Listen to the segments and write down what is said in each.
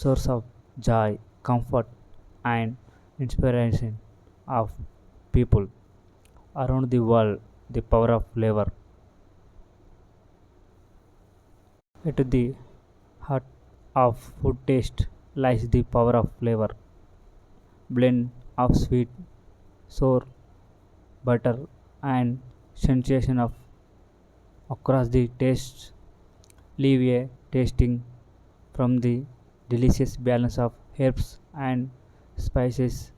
source of joy, comfort, and inspiration of people around the world. The power of flavor. At the heart of food taste lies the power of flavor. Blend of sweet, sour, butter, and sensation of across the tastes leave a tasting from the delicious balance of herbs and spices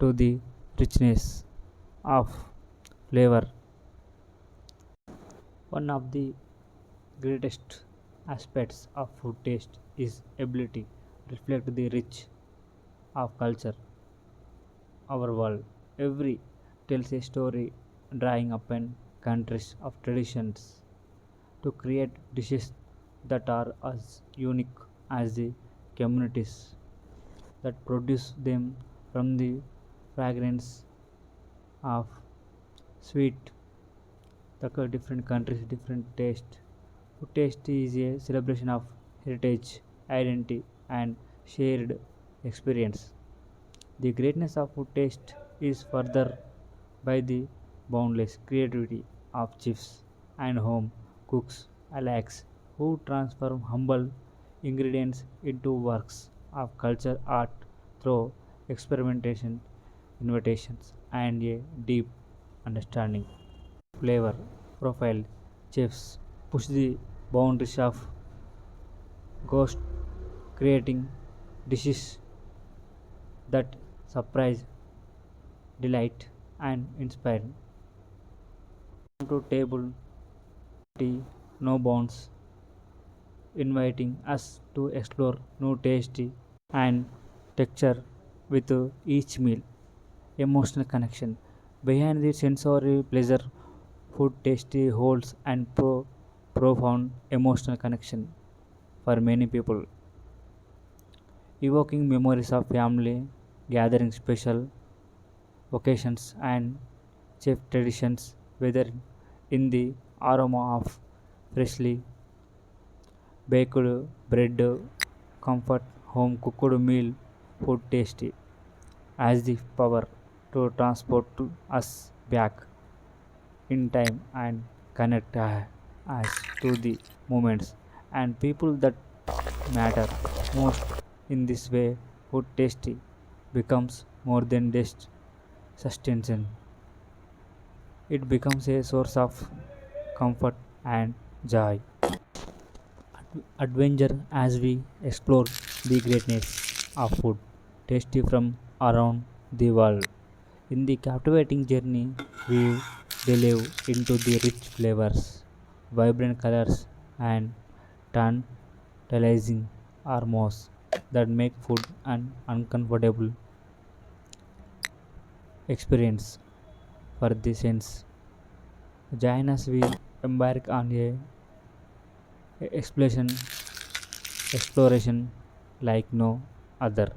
to the richness of flavor. One of the greatest aspects of food taste is ability to reflect the rich of culture our world. Every tells a story drawing upon countries of traditions to create dishes that are as unique as the communities that produce them from the fragrance of sweet the different countries different taste. Food taste is a celebration of heritage identity and shared experience. The greatness of food taste is further by the boundless creativity of chefs and home cooks alike who transform humble ingredients into works of culture art through experimentation, invitations, and a deep understanding. Flavor profile chefs push the boundaries of ghost creating dishes that surprise, delight, and inspire. To table tea, no bounds, inviting us to explore new tasty and texture with each meal. Emotional connection. Behind the sensory pleasure, food tasty holds and profound emotional connection for many people, evoking memories of family gathering, special occasions, and chef traditions, whether in the aroma of freshly baked bread, comfort home cooked meal, food tasty has the power to transport to us back in time and connect us to the moments and people that matter most. In this way, food tasty becomes more than just sustenance. It becomes a source of comfort and joy. Adventure as we explore the greatness of food tasty from around the world. In the captivating journey, we delve into the rich flavors, vibrant colors, and tantalizing aromas that make food an uncomfortable experience for the sense. Join us, we embark on a exploration like no other.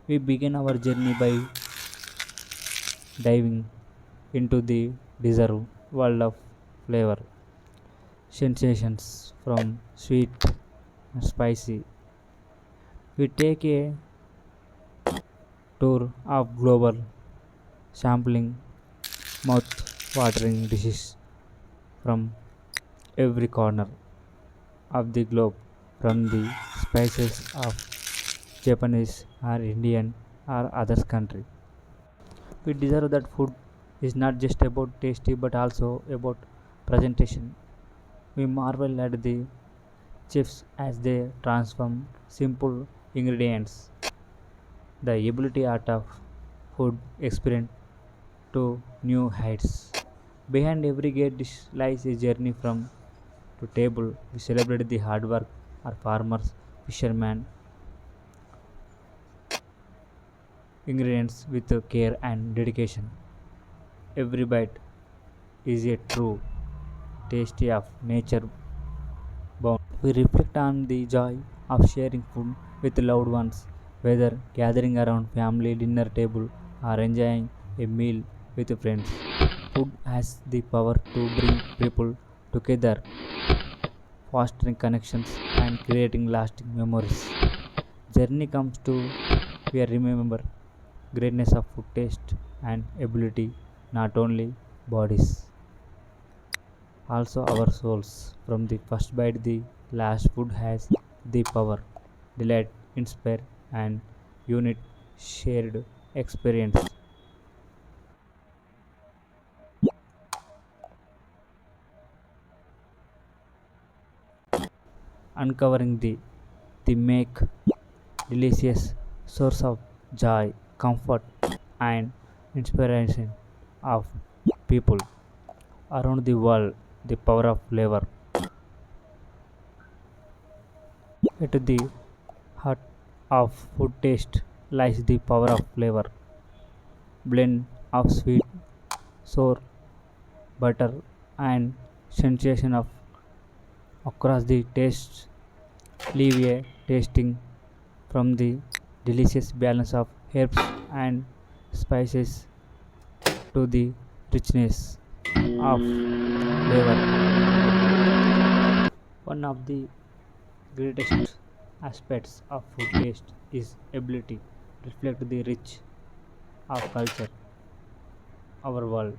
We begin our journey by diving into the deserved world of flavor, sensations from sweet and spicy. We take a tour of global sampling mouth-watering dishes from every corner of the globe, from the spices of Japanese or Indian or others country. We deserve that food is not just about tasty but also about presentation. We marvel at the chefs as they transform simple ingredients, the ability art of food experience to new heights. Behind every great dish lies a journey from to table. We celebrate the hard work of farmers, fishermen, ingredients with care and dedication. Every bite is a true tasty of nature bound. We reflect on the joy of sharing food with loved ones, whether gathering around family dinner table or enjoying a meal with friends. Food has the power to bring people together, fostering connections and creating lasting memories. Journey comes to we remember greatness of food taste and ability, not only bodies, also our souls. From the first bite, the last food has the power, delight, inspire, and unit shared experience. Uncovering the make delicious source of joy, comfort, and inspiration of people around the world. The power of flavor. At the heart of food taste lies the power of flavor. Blend of sweet, sour, butter, and sensation of across the tastes leave a tasting from the delicious balance of herbs and spices to the richness of flavor. One of the greatest aspects of food taste is ability to reflect the rich of culture, our world.